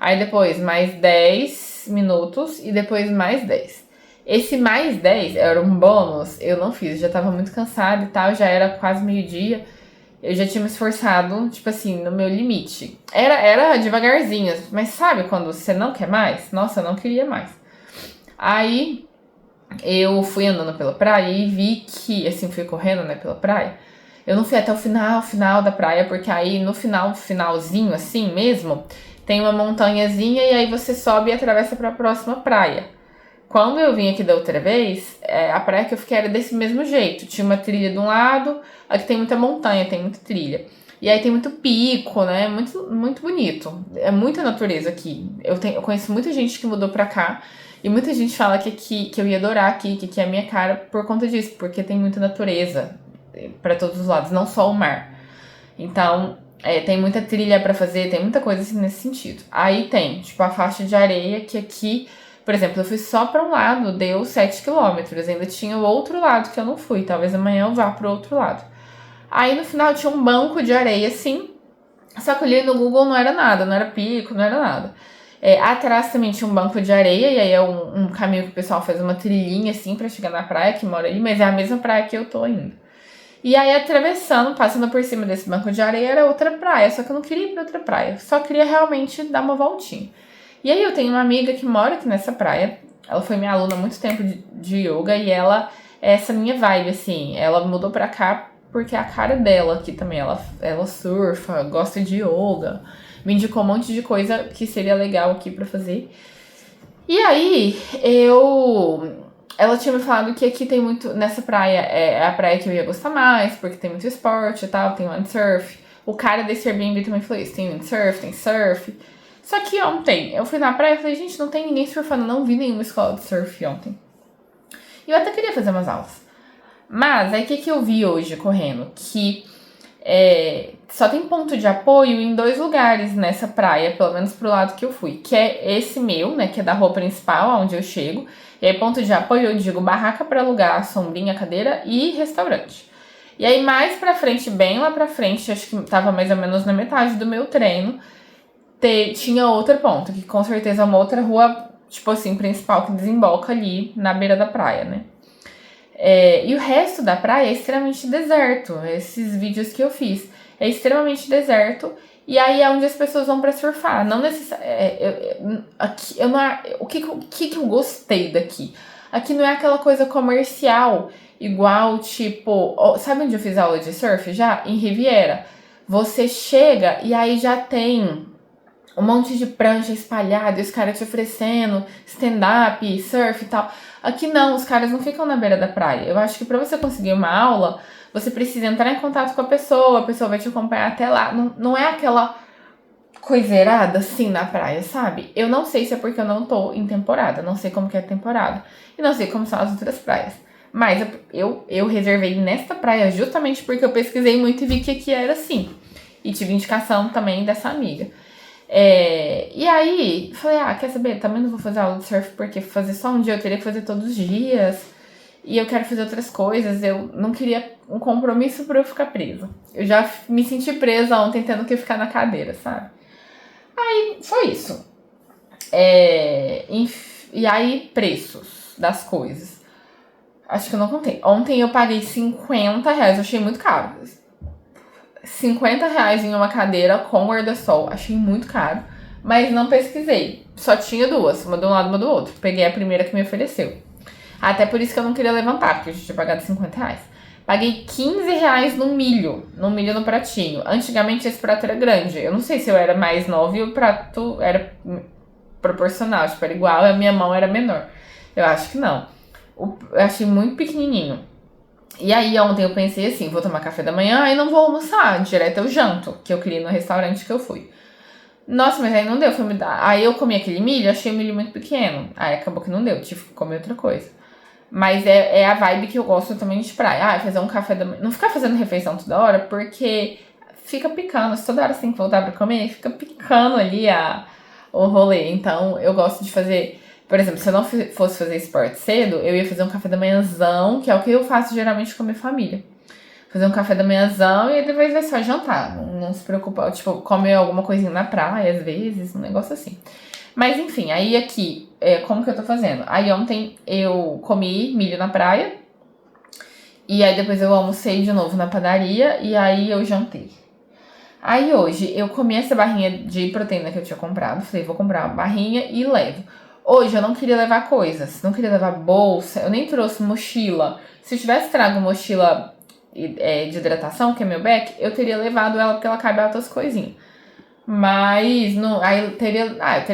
Aí depois mais 10 minutos e depois mais 10. Esse mais 10 era um bônus, eu não fiz, eu já tava muito cansada e tal, já era quase meio-dia. Eu já tinha me esforçado, tipo assim, no meu limite. Era devagarzinho, mas sabe quando você não quer mais? Nossa, eu não queria mais. Aí eu fui andando pela praia e vi que, assim, fui correndo, né, pela praia. Eu não fui até o final da praia, porque aí no finalzinho, assim mesmo, tem uma montanhazinha e aí você sobe e atravessa para a próxima praia. Quando eu vim aqui da outra vez, a praia que eu fiquei era desse mesmo jeito. Tinha uma trilha de um lado, aqui tem muita montanha, tem muita trilha. E aí tem muito pico, né? Muito, muito bonito. É muita natureza aqui. Eu conheço muita gente que mudou pra cá. E muita gente fala que eu ia adorar aqui, que é a minha cara por conta disso. Porque tem muita natureza pra todos os lados, não só o mar. Então, tem muita trilha pra fazer, tem muita coisa assim nesse sentido. Aí tem, tipo, a faixa de areia que aqui... Por exemplo, eu fui só para um lado, deu 7 quilômetros. Ainda tinha o outro lado que eu não fui. Talvez amanhã eu vá pro outro lado. Aí no final tinha um banco de areia assim. Só que ali no Google não era nada, não era pico, não era nada. Atrás também tinha um banco de areia. E aí é um caminho que o pessoal faz uma trilhinha assim para chegar na praia que mora ali. Mas é a mesma praia que eu tô indo. E aí atravessando, passando por cima desse banco de areia era outra praia. Só que eu não queria ir pra outra praia. Só queria realmente dar uma voltinha. E aí eu tenho uma amiga que mora aqui nessa praia. Ela foi minha aluna há muito tempo de yoga e ela é essa minha vibe, assim. Ela mudou pra cá porque é a cara dela aqui também. Ela surfa, gosta de yoga. Me indicou um monte de coisa que seria legal aqui pra fazer. E aí, ela tinha me falado que aqui tem muito... Nessa praia é a praia que eu ia gostar mais, porque tem muito esporte e tal, tem windsurf. O cara desse Airbnb também falou isso. Tem windsurf, tem surf... Só que ontem eu fui na praia e falei, gente, não tem ninguém surfando, não vi nenhuma escola de surf ontem. E eu até queria fazer umas aulas. Mas aí o que eu vi hoje correndo? Que só tem ponto de apoio em 2 lugares nessa praia, pelo menos pro lado que eu fui. Que é esse meu, né, que é da rua principal, onde eu chego. E aí ponto de apoio eu digo barraca para alugar, sombrinha, cadeira e restaurante. E aí mais pra frente, bem lá pra frente, acho que tava mais ou menos na metade do meu treino, tinha outro ponto, que com certeza é uma outra rua, tipo assim, principal, que desemboca ali na beira da praia, né? E o resto da praia é extremamente deserto. Esses vídeos que eu fiz é extremamente deserto. E aí é onde as pessoas vão pra surfar. Não necessariamente. O que eu gostei daqui? Aqui não é aquela coisa comercial, igual tipo. Sabe onde eu fiz aula de surf já? Em Riviera. você chega e aí já tem um monte de prancha espalhada, e os caras te oferecendo stand-up, surf e tal. Aqui não, os caras não ficam na beira da praia. Eu acho que pra você conseguir uma aula, você precisa entrar em contato com a pessoa vai te acompanhar até lá. Não é aquela coiseirada assim na praia, sabe? Eu não sei se é porque eu não tô em temporada, não sei como que é a temporada. E não sei como são as outras praias. Mas eu reservei nesta praia justamente porque eu pesquisei muito e vi que aqui era assim. E tive indicação também dessa amiga. E aí, falei, quer saber? Também não vou fazer aula de surf porque fazer só um dia eu teria que fazer todos os dias. E eu quero fazer outras coisas. Eu não queria um compromisso pra eu ficar presa. Eu já me senti presa ontem tendo que ficar na cadeira, sabe? Aí, foi isso. E aí, preços das coisas. Acho que eu não contei. Ontem eu paguei R$50, eu achei muito caro. R$50 em uma cadeira com guarda-sol, achei muito caro. Mas não pesquisei. Só tinha duas, uma de um lado e uma do outro. Peguei a primeira que me ofereceu. Até por isso que eu não queria levantar, porque eu já tinha pagado R$50. Paguei R$15 no milho no pratinho. Antigamente esse prato era grande. Eu não sei se eu era mais nova e o prato era proporcional, tipo, era igual e a minha mão era menor. Eu acho que não. Eu achei muito pequenininho. E aí ontem eu pensei assim, vou tomar café da manhã e não vou almoçar, direto eu janto, que eu queria no restaurante que eu fui. Nossa, mas aí não deu, aí eu comi aquele milho, achei o milho muito pequeno. Aí acabou que não deu, tive que comer outra coisa. Mas é a vibe que eu gosto também de praia. Fazer um café da manhã, não ficar fazendo refeição toda hora, porque fica picando, se toda hora você tem que voltar pra comer, fica picando ali o rolê. Então eu gosto de fazer... Por exemplo, se eu não fosse fazer esporte cedo, eu ia fazer um café da manhãzão, que é o que eu faço geralmente com a minha família. Fazer um café da manhãzão e depois vai só jantar. Não se preocupa, tipo, comer alguma coisinha na praia, às vezes, um negócio assim. Mas enfim, aí aqui, como que eu tô fazendo? Aí ontem eu comi milho na praia, e aí depois eu almocei de novo na padaria, e aí eu jantei. Aí hoje eu comi essa barrinha de proteína que eu tinha comprado, falei, vou comprar uma barrinha e levo. Hoje eu não queria levar coisas, não queria levar bolsa, eu nem trouxe mochila. Se eu tivesse trago mochila de hidratação, que é meu back, eu teria levado ela porque ela cabe altas coisinhas. Mas não, aí eu teria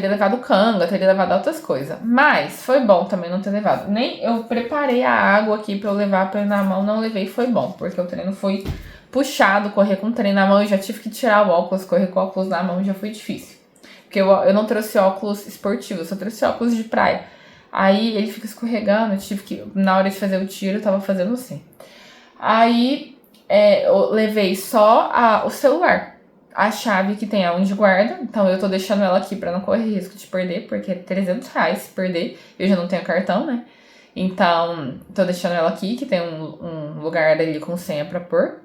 levado canga, teria levado outras coisas. Mas foi bom também não ter levado. Nem eu preparei a água aqui pra eu levar pra ir na mão, não levei, foi bom, porque o treino foi puxado, correr com o treino na mão, eu já tive que tirar o óculos, correr com o óculos na mão já foi difícil. Porque eu não trouxe óculos esportivos, eu só trouxe óculos de praia. Aí ele fica escorregando, eu tive que, na hora de fazer o tiro, eu tava fazendo assim. Aí eu levei só o celular, a chave que tem aonde guarda. Então eu tô deixando ela aqui pra não correr risco de perder, porque é R$300 se perder. Eu já não tenho cartão, né? Então tô deixando ela aqui, que tem um lugar ali com senha pra pôr.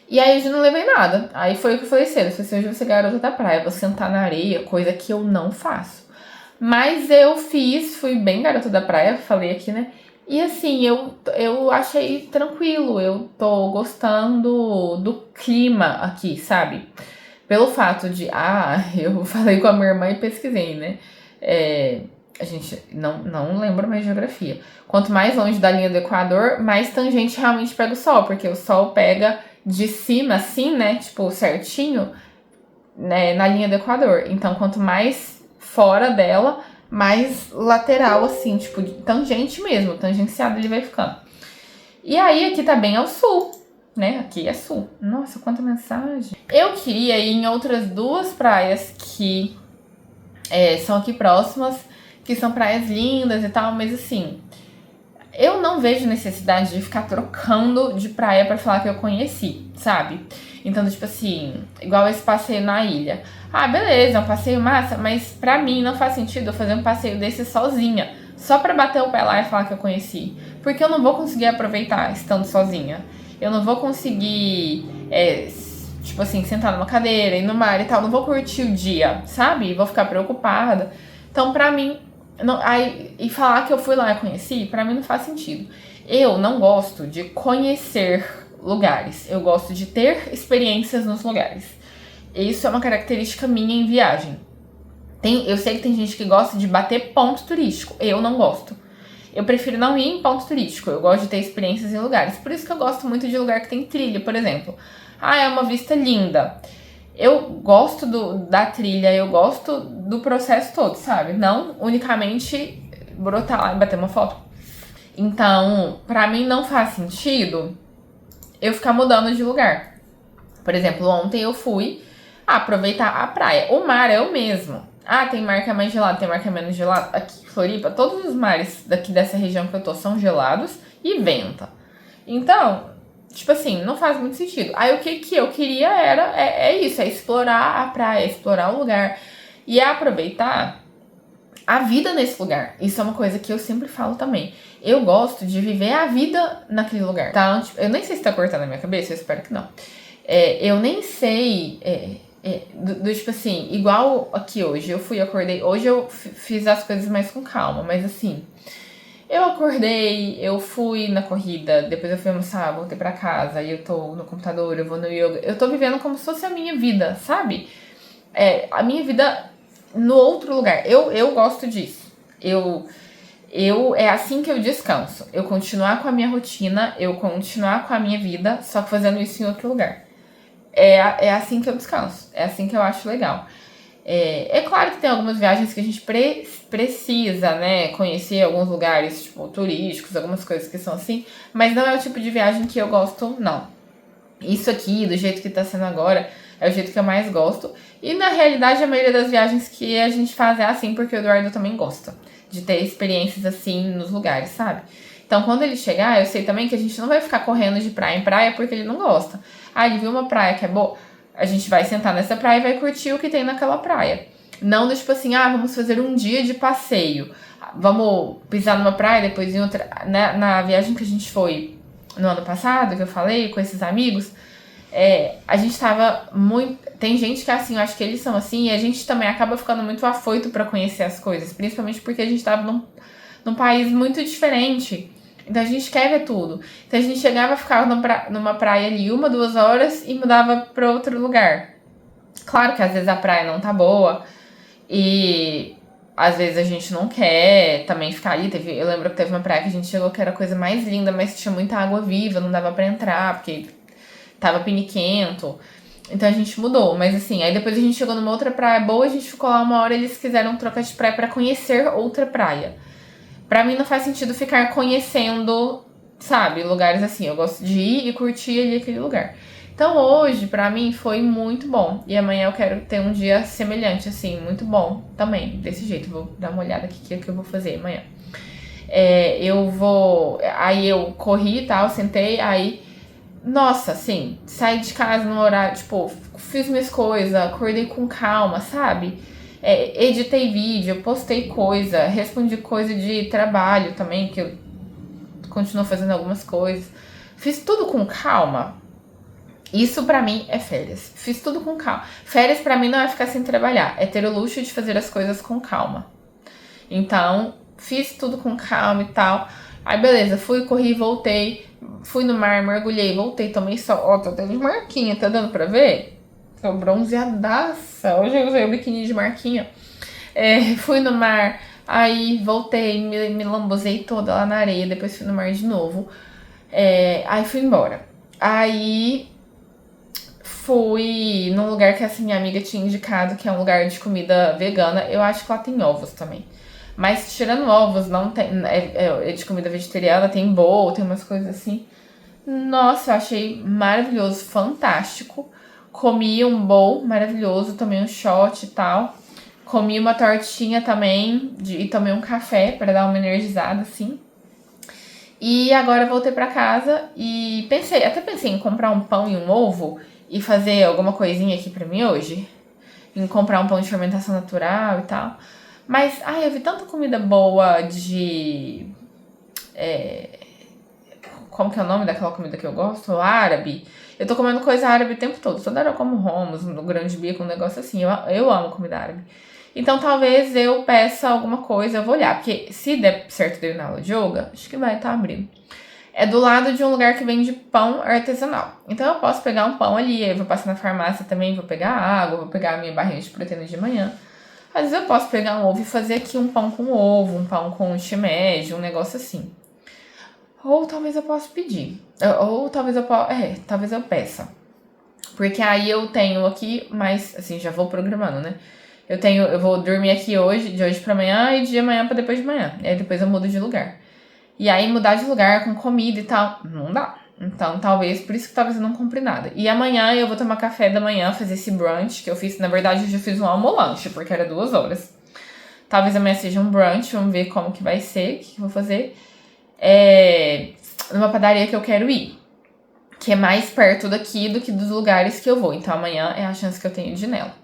E aí eu já não levei nada. Aí foi o que eu falei cedo. Eu falei assim, hoje eu vou ser garota da praia, vou sentar na areia, coisa que eu não faço. Mas eu fui bem garota da praia, falei aqui, né? E assim, eu achei tranquilo, eu tô gostando do clima aqui, sabe? Pelo fato de, eu falei com a minha irmã e pesquisei, né? A gente não lembra mais geografia. Quanto mais longe da linha do Equador, mais tangente realmente pega o sol, porque o sol pega de cima, assim, né? Tipo, certinho, né, na linha do Equador. Então, quanto mais fora dela, mais lateral, assim, tipo, tangente mesmo, tangenciado ele vai ficando. E aí, aqui tá bem ao sul, né? Aqui é sul. Nossa, quanta mensagem. Eu queria ir em outras duas praias que são aqui próximas, que são praias lindas e tal, mas assim, eu não vejo necessidade de ficar trocando de praia pra falar que eu conheci, sabe? Então, tipo assim, igual esse passeio na ilha. Beleza, é um passeio massa, mas pra mim não faz sentido eu fazer um passeio desse sozinha, só pra bater o pé lá e falar que eu conheci. Porque eu não vou conseguir aproveitar estando sozinha. Eu não vou conseguir, tipo assim, sentar numa cadeira, ir no mar e tal. Não vou curtir o dia, sabe? Vou ficar preocupada. Então, pra mim, e falar que eu fui lá e conheci, pra mim não faz sentido. Eu não gosto de conhecer lugares, eu gosto de ter experiências nos lugares. Isso é uma característica minha em viagem. Eu sei que tem gente que gosta de bater ponto turístico, eu não gosto. eu prefiro não ir em ponto turístico. Eu gosto de ter experiências em lugares. Por isso que eu gosto muito de lugar que tem trilha, por exemplo. Ah, é uma vista linda. Eu gosto da trilha, eu gosto do processo todo, sabe? Não unicamente brotar lá e bater uma foto. Então, pra mim não faz sentido eu ficar mudando de lugar. Por exemplo, ontem eu fui aproveitar a praia. O mar é o mesmo. Ah, tem mar que é mais gelado, tem mar que é menos gelado. Aqui em Floripa, todos os mares daqui dessa região que eu tô são gelados e venta. Então, tipo assim, não faz muito sentido. Aí o que eu queria é isso, é explorar a praia, explorar o lugar e aproveitar a vida nesse lugar. Isso é uma coisa que eu sempre falo também. Eu gosto de viver a vida naquele lugar. Tá? Tipo, eu nem sei se tá cortando a minha cabeça, eu espero que não. Eu nem sei... tipo assim, igual aqui hoje, acordei, hoje eu fiz as coisas mais com calma, mas assim, eu acordei, eu fui na corrida, depois eu fui almoçar, voltei pra casa, aí eu tô no computador, eu vou no yoga, eu tô vivendo como se fosse a minha vida, sabe? A minha vida no outro lugar, eu gosto disso, é assim que eu descanso, eu continuar com a minha rotina, eu continuar com a minha vida, só que fazendo isso em outro lugar. É assim que eu descanso. É assim que eu acho legal. É claro que tem algumas viagens que a gente precisa, né? Conhecer alguns lugares, tipo, turísticos, algumas coisas que são assim. Mas não é o tipo de viagem que eu gosto, não. Isso aqui, do jeito que tá sendo agora, é o jeito que eu mais gosto. E na realidade, a maioria das viagens que a gente faz é assim, porque o Eduardo também gosta de ter experiências assim nos lugares, sabe? Então, quando ele chegar, eu sei também que a gente não vai ficar correndo de praia em praia porque ele não gosta. Ah, ele viu uma praia que é boa, a gente vai sentar nessa praia e vai curtir o que tem naquela praia. Não do tipo assim, vamos fazer um dia de passeio. Vamos pisar numa praia, depois em outra. Na viagem que a gente foi no ano passado, que eu falei, com esses amigos, a gente tava muito... Tem gente que é assim, eu acho que eles são assim, e a gente também acaba ficando muito afoito pra conhecer as coisas, principalmente porque a gente tava num país muito diferente. Então a gente quer ver tudo. Então a gente chegava, ficava numa praia ali 1-2 horas e mudava pra outro lugar. Claro que às vezes a praia não tá boa e às vezes a gente não quer também ficar ali. Eu lembro que teve uma praia que a gente chegou que era a coisa mais linda, mas tinha muita água viva, não dava pra entrar porque tava piniquento. Então a gente mudou, mas assim, aí depois a gente chegou numa outra praia boa, a gente ficou lá 1 hora e eles quiseram trocar de praia pra conhecer outra praia. Pra mim não faz sentido ficar conhecendo, sabe, lugares assim. Eu gosto de ir e curtir ali aquele lugar. Então hoje, pra mim, foi muito bom. E amanhã eu quero ter um dia semelhante, assim, muito bom também. Desse jeito, vou dar uma olhada aqui que eu vou fazer amanhã. Aí eu corri e tal, sentei, aí... Nossa, assim, saí de casa no horário, tipo, fiz minhas coisas, acordei com calma, sabe? Editei vídeo, postei coisa, respondi coisa de trabalho também, que eu continuo fazendo algumas coisas. Fiz tudo com calma. Isso pra mim é férias. Fiz tudo com calma. Férias pra mim não é ficar sem trabalhar, é ter o luxo de fazer as coisas com calma. Então, fiz tudo com calma e tal. Aí beleza, fui, corri, voltei. Fui no mar, mergulhei, voltei, tomei sol. Ó, tô até de marquinha, tá dando pra ver? Tô bronzeadaça. Hoje eu usei o biquíni de marquinha. Fui no mar, aí voltei, me lambuzei toda lá na areia, depois fui no mar de novo. Aí fui embora. Aí fui num lugar que essa minha amiga tinha indicado, que é um lugar de comida vegana. Eu acho que lá tem ovos também. Mas tirando ovos, não tem. É de comida vegetariana, tem bowl, tem umas coisas assim. Nossa, eu achei maravilhoso, fantástico. Comi um bowl maravilhoso, tomei um shot e tal. Comi uma tortinha também e tomei um café para dar uma energizada, assim. E agora voltei pra casa e até pensei em comprar um pão e um ovo e fazer alguma coisinha aqui pra mim hoje. Em comprar um pão de fermentação natural e tal. Mas, eu vi tanta comida boa de... como que é o nome daquela comida que eu gosto? Árabe. Eu tô comendo coisa árabe o tempo todo. Toda hora eu como hummus, no grande bico, um negócio assim. Eu amo comida árabe. Então talvez eu peça alguma coisa, eu vou olhar. Porque se der certo de eu ir na aula de yoga, acho que vai estar abrindo. É do lado de um lugar que vende pão artesanal. Então eu posso pegar um pão ali, eu vou passar na farmácia também, vou pegar água, vou pegar a minha barrinha de proteína de manhã. Às vezes eu posso pegar um ovo e fazer aqui um pão com ovo, um pão com shimeji, um negócio assim. Ou talvez eu possa pedir. Ou talvez talvez eu peça. Porque aí eu tenho aqui, mas assim, já vou programando, né? Eu vou dormir aqui hoje, de hoje pra amanhã e de amanhã pra depois de manhã. E aí depois eu mudo de lugar. E aí mudar de lugar com comida e tal, não dá. Então talvez, por isso que talvez eu não compre nada. E amanhã eu vou tomar café da manhã, fazer esse brunch que eu fiz. Na verdade, eu já fiz um almolanche, porque era 2 horas. Talvez amanhã seja um brunch, vamos ver como que vai ser, o que eu vou fazer. Numa padaria que eu quero ir. Que é mais perto daqui do que dos lugares que eu vou. Então amanhã é a chance que eu tenho de ir nela.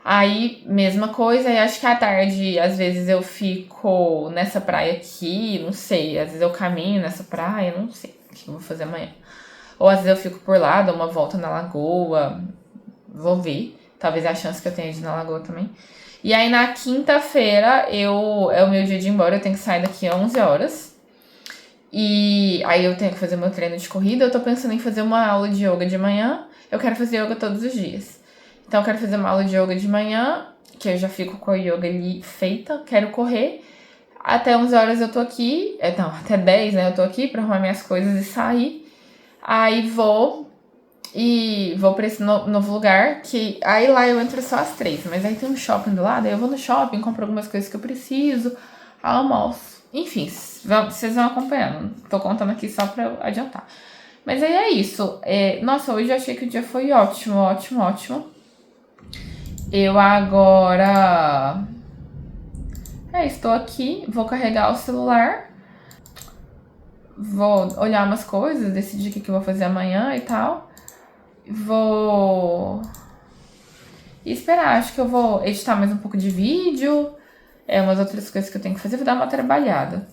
Aí, mesma coisa, e acho que à tarde, às vezes eu fico nessa praia aqui, não sei. Às vezes eu caminho nessa praia, não sei o que eu vou fazer amanhã. Ou às vezes eu fico por lá, dou uma volta na lagoa, vou ver. Talvez é a chance que eu tenha de ir na lagoa também. E aí na quinta-feira, é o meu dia de ir embora, eu tenho que sair daqui a 11 horas. E aí eu tenho que fazer meu treino de corrida, eu tô pensando em fazer uma aula de yoga de manhã. Eu quero fazer yoga todos os dias. Então eu quero fazer uma aula de yoga de manhã, que eu já fico com a yoga ali feita, quero correr. Até 11 horas eu tô aqui, então até 10, né, eu tô aqui pra arrumar minhas coisas e sair. Aí vou pra esse novo lugar, que aí lá eu entro só às 3, mas aí tem um shopping do lado, aí eu vou no shopping, compro algumas coisas que eu preciso, almoço. Enfim, vocês vão acompanhando, tô contando aqui só pra eu adiantar. Mas aí é isso. Nossa, hoje eu achei que o dia foi ótimo, ótimo, ótimo. Eu agora estou aqui, vou carregar o celular, vou olhar umas coisas, decidir o que eu vou fazer amanhã e tal. Vou esperar, acho que eu vou editar mais um pouco de vídeo, umas outras coisas que eu tenho que fazer, vou dar uma trabalhada.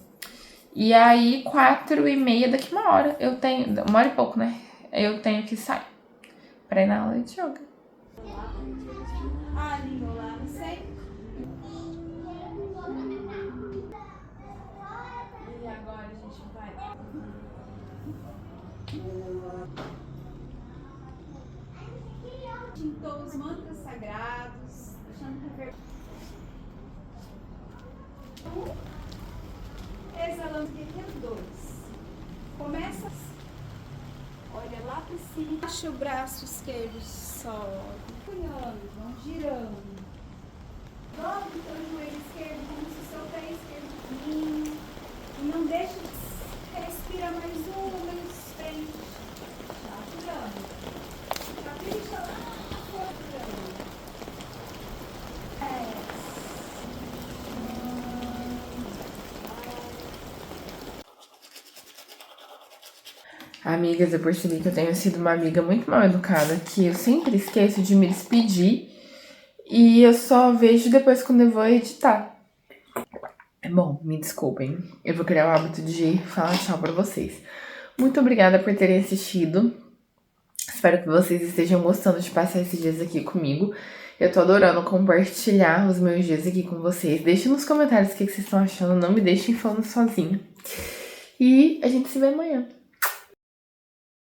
E aí, 4h30, daqui 1 hora, eu tenho, 1 hora e pouco, né? Eu tenho que sair pra ir na aula de yoga. E agora a gente vai. Tintou os mantras sagrados, deixando exalando pequeno 2. Começa. Olha lá para cima. Baixa o braço esquerdo, sobe. Punhando, vão girando. Dobre o teu joelho esquerdo como se o seu pé esquerdo vinha. E não deixe de respira mais 2, 3. Tá girando. Capricha lá na fora. Amigas, eu percebi que eu tenho sido uma amiga muito mal educada, que eu sempre esqueço de me despedir e eu só vejo depois quando eu vou editar. Bom, me desculpem, eu vou criar o hábito de falar tchau pra vocês. Muito obrigada por terem assistido. Espero que vocês estejam gostando de passar esses dias aqui comigo. Eu tô adorando compartilhar os meus dias aqui com vocês. Deixem nos comentários o que vocês estão achando, não me deixem falando sozinho. E a gente se vê amanhã.